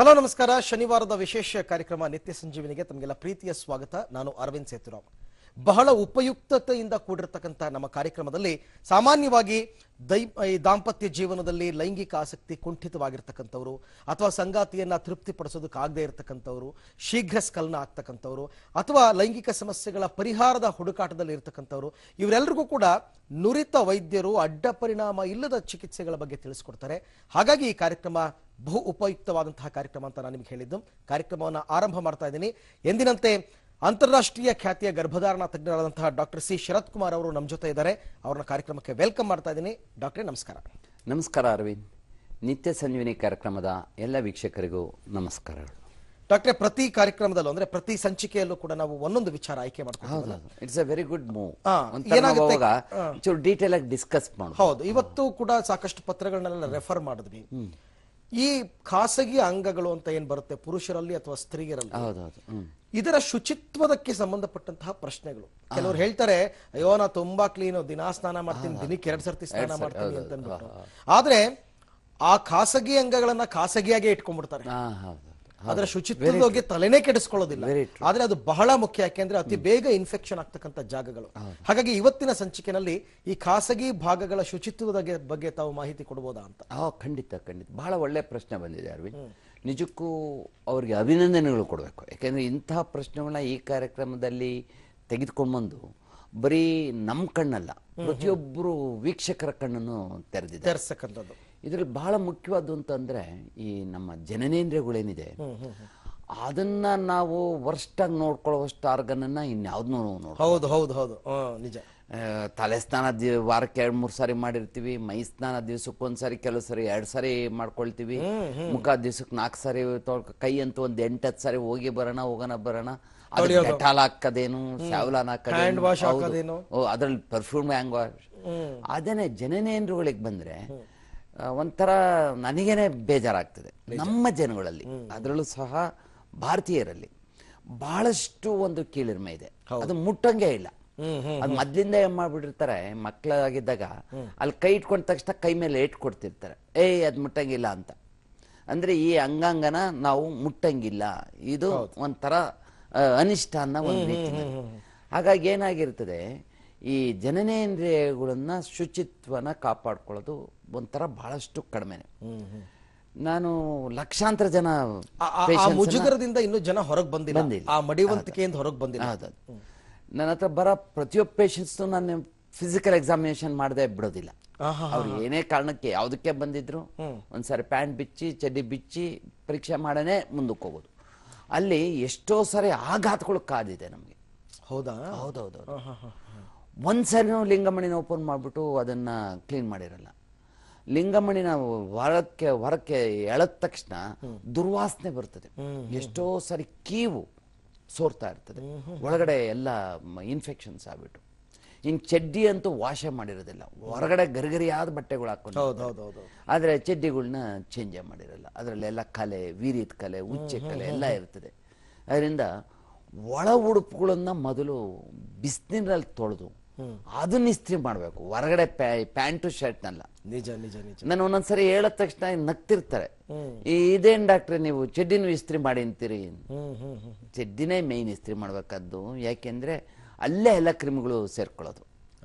Hello ನಮಸ್ಕಾರ. ಶನಿವಾರದ ವಿಶೇಷ ಕಾರ್ಯಕ್ರಮ ನಿತ್ಯ ಸಂಜೀವಿನಿಗೆ ತಮಗೆಲ್ಲ ಪ್ರೀತಿಯ ಸ್ವಾಗತ. ನಾನು ಅರವಿಂದ್ ಸೇತುರಾಮ್. ಬಹಳ ಉಪಯುಕ್ತತೆಯಿಂದ ಕೂಡಿರತಕ್ಕಂತ ನಮ್ಮ ಕಾರ್ಯಕ್ರಮದಲ್ಲಿ ಸಾಮಾನ್ಯವಾಗಿ ದಾಂಪತ್ಯ ಜೀವನದಲ್ಲಿ ಲೈಂಗಿಕ ಆಸಕ್ತಿ ಕುಂಠಿತವಾಗಿರ್ತಕ್ಕಂಥವ್ರು ಅಥವಾ ಸಂಗಾತಿಯನ್ನ ತೃಪ್ತಿಪಡಿಸೋದಕ್ಕಾಗದೇ ಇರತಕ್ಕಂಥವ್ರು, ಶೀಘ್ರ ಸ್ಖಲನ ಆಗ್ತಕ್ಕಂಥವ್ರು ಅಥವಾ ಲೈಂಗಿಕ ಸಮಸ್ಯೆಗಳ ಪರಿಹಾರದ ಹುಡುಕಾಟದಲ್ಲಿ ಇರತಕ್ಕಂಥವ್ರು, ಇವರೆಲ್ಲರಿಗೂ ಕೂಡ ನುರಿತ ವೈದ್ಯರು ಅಡ್ಡ ಪರಿಣಾಮ ಇಲ್ಲದ ಚಿಕಿತ್ಸೆಗಳ ಬಗ್ಗೆ ತಿಳಿಸ್ಕೊಡ್ತಾರೆ. ಹಾಗಾಗಿ ಈ ಕಾರ್ಯಕ್ರಮ ಬಹು ಉಪಯುಕ್ತವಾದಂತಹ ಕಾರ್ಯಕ್ರಮ ಅಂತ ನಾನು ನಿಮಗೆ ಹೇಳಿದ್ದು. ಕಾರ್ಯಕ್ರಮವನ್ನು ಆರಂಭ ಮಾಡ್ತಾ ಇದ್ದೀನಿ. ಎಂದಿನಂತೆ ಅಂತಾರಾಷ್ಟ್ರೀಯ ಖ್ಯಾತಿಯ ಗರ್ಭಧಾರಣ ತಜ್ಞರಾದಂತಹ ಡಾಕ್ಟರ್ ಸಿ ಶರತ್ ಕುಮಾರ್ ಅವರು ನಮ್ಮ ಜೊತೆ ಇದ್ದಾರೆ. ಅವರನ್ನ ಕಾರ್ಯಕ್ರಮಕ್ಕೆ ವೆಲ್ಕಮ್ ಮಾಡ್ತಾ ಇದ್ದೀನಿ. ಡಾಕ್ಟ್ರೇ ನಮಸ್ಕಾರ. ನಮಸ್ಕಾರ ಅರವಿಂದ್. ನಿತ್ಯ ಸಂಜೀವಿನಿ ಕಾರ್ಯಕ್ರಮದ ಎಲ್ಲ ವೀಕ್ಷಕರಿಗೂ ನಮಸ್ಕಾರಗಳು. ಡಾಕ್ಟ್ರೆ, ಪ್ರತಿ ಕಾರ್ಯಕ್ರಮದಲ್ಲೂ ಅಂದ್ರೆ ಪ್ರತಿ ಸಂಚಿಕೆಯಲ್ಲೂ ಕೂಡ ನಾವು ಒಂದೊಂದು ವಿಚಾರ ಆಯ್ಕೆ ಮಾಡ್ತೀವಿ. It's a very good move. ಏನಾಗುತ್ತೆ ಡೀಟೇಲ್ ಆಗಿ ಡಿಸ್ಕಸ್ ಮಾಡೋಣ. ಹೌದು, ಇವತ್ತು ಕೂಡ ಸಾಕಷ್ಟು ಪತ್ರಗಳನ್ನೆಲ್ಲ ರೆಫರ್ ಮಾಡಿದ್ವಿ. ಈ ಖಾಸಗಿ ಅಂಗಗಳು ಅಂತ ಏನ್ ಬರುತ್ತೆ ಪುರುಷರಲ್ಲಿ ಅಥವಾ ಸ್ತ್ರೀಯರಲ್ಲಿ, ಇದರ ಶುಚಿತ್ವದಕ್ಕೆ ಸಂಬಂಧಪಟ್ಟಂತಹ ಪ್ರಶ್ನೆಗಳು. ಕೆಲವರು ಹೇಳ್ತಾರೆ, ಅಯ್ಯೋ ನಾ ತುಂಬಾ ಕ್ಲೀನು, ದಿನಾ ಸ್ನಾನ ಮಾಡ್ತೀನಿ, ದಿನಕ್ಕೆ 2 ಸರ್ತಿ ಸ್ನಾನ ಮಾಡ್ತೀನಿ ಅಂತ ಅಂದ್ಬಿಟ್ಟು. ಆದ್ರೆ ಆ ಖಾಸಗಿ ಅಂಗಗಳನ್ನ ಖಾಸಗಿಯಾಗಿ ಇಟ್ಕೊಂಡ್ಬಿಡ್ತಾರೆ. ಅದರ ಶುಚಿತ್ವದ ಬಗ್ಗೆ ತಲೆನೇ ಕೆಡಿಸ್ಕೊಳ್ಳೋದಿಲ್ಲ. ಆದ್ರೆ ಅದು ಬಹಳ ಮುಖ್ಯ. ಯಾಕೆಂದ್ರೆ ಅತಿ ಬೇಗ ಇನ್ಫೆಕ್ಷನ್ ಆಗ್ತಕ್ಕಂಥ ಜಾಗಗಳು. ಹಾಗಾಗಿ ಇವತ್ತಿನ ಸಂಚಿಕೆನಲ್ಲಿ ಈ ಖಾಸಗಿ ಭಾಗಗಳ ಶುಚಿತ್ವದ ಬಗ್ಗೆ ತಾವು ಮಾಹಿತಿ ಕೊಡಬಹುದಾ ಅಂತ. ಖಂಡಿತ ಖಂಡಿತ. ಬಹಳ ಒಳ್ಳೆ ಪ್ರಶ್ನೆ ಬಂದಿದೆ ಅರವಿಂದ್. ನಿಜಕ್ಕೂ ಅವ್ರಿಗೆ ಅಭಿನಂದನೆಗಳು ಕೊಡಬೇಕು. ಯಾಕೆಂದ್ರೆ ಇಂತಹ ಪ್ರಶ್ನೆಗಳನ್ನ ಈ ಕಾರ್ಯಕ್ರಮದಲ್ಲಿ ತೆಗೆದುಕೊಂಡು ಬಂದು ಬರೀ ನಮ್ಮ ಕಣ್ಣಲ್ಲ, ಪ್ರತಿಯೊಬ್ಬರು ವೀಕ್ಷಕರ ಕಣ್ಣನ್ನು ತೆರೆಸಕ್ಕಂಥದ್ದು. ಇದ್ರಲ್ಲಿ ಬಹಳ ಮುಖ್ಯವಾದ್ದು ಅಂತಂದ್ರೆ ಈ ನಮ್ಮ ಜನನೇಂದ್ರಿಯಗಳೇನಿದೆ ಅದನ್ನ ನಾವು ವರ್ಷಾಗಿ ನೋಡ್ಕೊಳ್ಳುವಷ್ಟು ಆರ್ಗನ್ ಅನ್ನ ಇನ್ಯಾವ್ದನ್ನೂ ಹೌದು ಹೌದು ಹೌದು ನಿಜ. ತಲೆ ಸ್ನಾನ ವಾರಕ್ಕೆ 2-3 ಸಾರಿ ಮಾಡಿರ್ತೀವಿ. ಮೈ ಸ್ನಾನ ದಿವ್ಸಕ್ಕೊಂದ್ಸರಿ, ಕೆಲವು ಸರಿ 2 ಸಾರಿ ಮಾಡ್ಕೊಳ್ತೀವಿ. ಮುಖ ದಿವ್ಸಕ್ಕೆ 4 ಸಾರಿ ಕೈ ಅಂತೂ 8-10 ಸಾರಿ ಹೋಗಿ ಹೋಗೋಣ ಬರೋಣ. ಡೆಟಾಲ್ ಹಾಕದೇನು, ಸ್ಯಾವ್ಲಾನ್ ಹಾಕೋದೇನು, ಅದ್ರಲ್ಲಿ ಪರ್ಫ್ಯೂಮ್ ಹ್ಯಾಂಗ್ ವಾಶ್. ಅದೇನೆ ಜನನೇಂದ್ರಗಳಿಗೆ ಬಂದ್ರೆ ಒಂಥರ ನನಗೇನೆ ಬೇಜಾರಾಗ್ತದೆ. ನಮ್ಮ ಜನಗಳಲ್ಲಿ, ಅದರಲ್ಲೂ ಸಹ ಭಾರತೀಯರಲ್ಲಿ ಬಹಳಷ್ಟು ಒಂದು ಕೀಳಿರ್ಮೆ ಇದೆ. ಅದು ಮುಟ್ಟಂಗೆ ಇಲ್ಲ. ಅದು ಮೊದ್ಲಿಂದ ಏನ್ ಮಾಡ್ಬಿಟ್ಟಿರ್ತಾರೆ, ಮಕ್ಕಳಾಗಿದ್ದಾಗ ಅಲ್ಲಿ ಕೈ ಇಟ್ಕೊಂಡ ತಕ್ಷಣ ಕೈ ಮೇಲೆ ಏಟ್ ಕೊಡ್ತಿರ್ತಾರೆ, ಅದ್ ಮುಟ್ಟಂಗಿಲ್ಲ ಅಂತ. ಅಂದ್ರೆ ಈ ಅಂಗಾಂಗನ ನಾವು ಮುಟ್ಟಂಗಿಲ್ಲ, ಇದು ಒಂಥರ ಅನಿಷ್ಟ ಅನ್ನೋ ಒಂದು ರೀತಿ. ಹಾಗಾಗಿ ಏನಾಗಿರ್ತದೆ, ಈ ಜನನೇಂದ್ರಿಯಗಳನ್ನ ಶುಚಿತ್ವನ ಕಾಪಾಡ್ಕೊಳ್ಳೋದು ಒಂಥರ ಬಹಳಷ್ಟು ಕಡಿಮೆನೆ. ನಾನು ಲಕ್ಷಾಂತರ ಜನ ಮುಜುಗರದಿಂದ ಇನ್ನೂ ಜನ ಹೊರಗೆ ಬಂದಿಲ್ಲ, ಆ ಮಡಿವಂತಿಕೆಯಿಂದ ಹೊರಗೆ ಬಂದಿಲ್ಲ. ನನ್ನ ಹತ್ರ ಬರೋ ಪ್ರತಿಯೊಬ್ಬ ಪೇಷಂಟ್ಸ್ ನಾನು ಫಿಸಿಕಲ್ ಎಕ್ಸಾಮಿನೇಷನ್ ಮಾಡದೆ ಬಿಡೋದಿಲ್ಲ. ಅವ್ರು ಏನೇ ಕಾರಣಕ್ಕೆ ಯಾವ್ದಕ್ಕೆ ಬಂದಿದ್ರು ಒಂದ್ಸಾರಿ ಪ್ಯಾಂಟ್ ಬಿಚ್ಚಿ ಚಡ್ಡಿ ಬಿಚ್ಚಿ ಪರೀಕ್ಷೆ ಮಾಡನೇ ಮುಂದಕ್ಕೆ ಹೋಗೋದು. ಅಲ್ಲಿ ಎಷ್ಟೋ ಸಾರಿ ಆಘಾತಗಳು ಕಾದಿದೆ ನಮ್ಗೆ. ಹೌದಾ? ಹೌದೌದು. ಒಂದ್ಸರಿನೂ ಲಿಂಗಮಣಿನ ಓಪನ್ ಮಾಡ್ಬಿಟ್ಟು ಅದನ್ನ ಕ್ಲೀನ್ ಮಾಡಿರಲ್ಲ. ಲಿಂಗಮಣಿನ ಹೊರಕ್ಕೆ ಎಳೆದ ತಕ್ಷಣ ದುರ್ವಾಸನೆ ಬರ್ತದೆ. ಎಷ್ಟೋ ಸರಿ ಕೀವು ಸೋರ್ತಾ ಇರ್ತದೆ, ಒಳಗಡೆ ಎಲ್ಲ ಇನ್ಫೆಕ್ಷನ್ಸ್ ಆಗ್ಬಿಟ್ಟು. ಇನ್ ಚಡ್ಡಿ ಅಂತೂ ವಾಶೆ ಮಾಡಿರೋದಿಲ್ಲ, ಹೊರಗಡೆ ಗರಿಗರಿಯಾದ ಬಟ್ಟೆಗಳು ಹಾಕೊಂಡು, ಆದ್ರೆ ಚಡ್ಡಿಗಳನ್ನ ಚೇಂಜ್ ಮಾಡಿರಲ್ಲ. ಅದರಲ್ಲೆಲ್ಲ ಕಲೆ, ವೀರ್ಯದ ಕಲೆ, ಉಚ್ಚೆ ಕಲೆ ಎಲ್ಲ ಇರ್ತದೆ. ಅದರಿಂದ ಒಳ ಉಡುಪುಗಳನ್ನ ಮೊದಲು ಬಿಸಿನೀರಲ್ಲಿ ತೊಳೆದು ಅದನ್ನ ಇಸ್ತ್ರಿ ಮಾಡ್ಬೇಕು, ಹೊರಗಡೆ ಪ್ಯಾಂಟು ಶರ್ಟ್ನಲ್ಲ. ನಿಜ ನಿಜ ನಿಜ. ನಾನು ಒಂದೊಂದ್ಸರಿ ಹೇಳಿದ ತಕ್ಷಣ ನಗ್ತಿರ್ತಾರೆ, ಇದೇನ್ ಡಾಕ್ಟ್ರೆ ನೀವು ಚಡ್ಡಿನೂ ಇಸ್ತ್ರಿ ಮಾಡಿ ಅಂತೀರಿ. ಚಡ್ಡಿನೇ ಮೇಯ್ನ್ ಇಸ್ತ್ರಿ ಮಾಡ್ಬೇಕಾದ್ದು. ಯಾಕೆಂದ್ರೆ ಅಲ್ಲೇ ಎಲ್ಲ ಕ್ರಿಮಿಗಳು ಸೇರ್ಕೊಳ್ಳೋದು.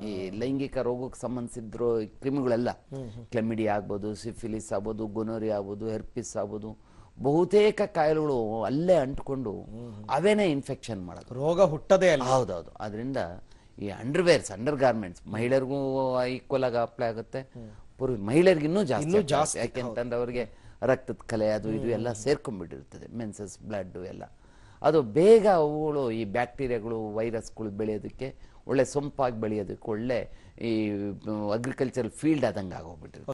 ಈ ಲೈಂಗಿಕ ರೋಗಕ್ಕೆ ಸಂಬಂಧಿಸಿದ್ರು ಕ್ರಿಮಿಗಳೆಲ್ಲ, ಕ್ಲೆಮಿಡಿಯಾ ಆಗ್ಬೋದು, ಸಿಫಿಲಿಸ್ ಆಗ್ಬೋದು, ಗೊನೋರಿಯಾ ಆಗ್ಬೋದು, ಹೆರ್ಪಿಸ್ ಆಗ್ಬೋದು, ಬಹುತೇಕ ಕಾಯಿಲೆಗಳು ಅಲ್ಲೇ ಅಂಟ್ಕೊಂಡು ಅವೇನೇ ಇನ್ಫೆಕ್ಷನ್ ಮಾಡೋದು, ರೋಗ ಹುಟ್ಟದೇ ಅಲ್ಲ. ಹೌದೌದು. ಅದರಿಂದ ಈ ಅಂಡರ್ ಗಾರ್ಮೆಂಟ್ಸ್ ಮಹಿಳೆಯರಿಗೂ ಈಕ್ವಲ್ ಆಗಿ ಅಪ್ಲೈ ಆಗುತ್ತೆ, ಮಹಿಳೆಯರಿಗೆ ಇನ್ನೂ ಜಾಸ್ತಿ. ಯಾಕೆಂತಂದ್ರೆ ಅವ್ರಿಗೆ ರಕ್ತದ ಕಲೆ ಅದು ಇದು ಎಲ್ಲ ಸೇರ್ಕೊಂಡ್ಬಿಟ್ಟಿರ್ತದೆ, ಮೆನ್ಸಸ್ ಬ್ಲಡ್ ಎಲ್ಲ. ಅದು ಬೇಗ ಅವುಗಳು ಈ ಬ್ಯಾಕ್ಟೀರಿಯಾಗಳು, ವೈರಸ್ಗಳು ಬೆಳೆಯೋದಕ್ಕೆ, ಒಳ್ಳೆ ಸೊಂಪಾಗಿ ಬೆಳೆಯೋದಕ್ಕೆ ಒಳ್ಳೆ ಈ ಅಗ್ರಿಕಲ್ಚರಲ್ ಫೀಲ್ಡ್ ಆದಂಗೆ ಆಗೋಗ್ಬಿಟ್ಟಿರುತ್ತೆ.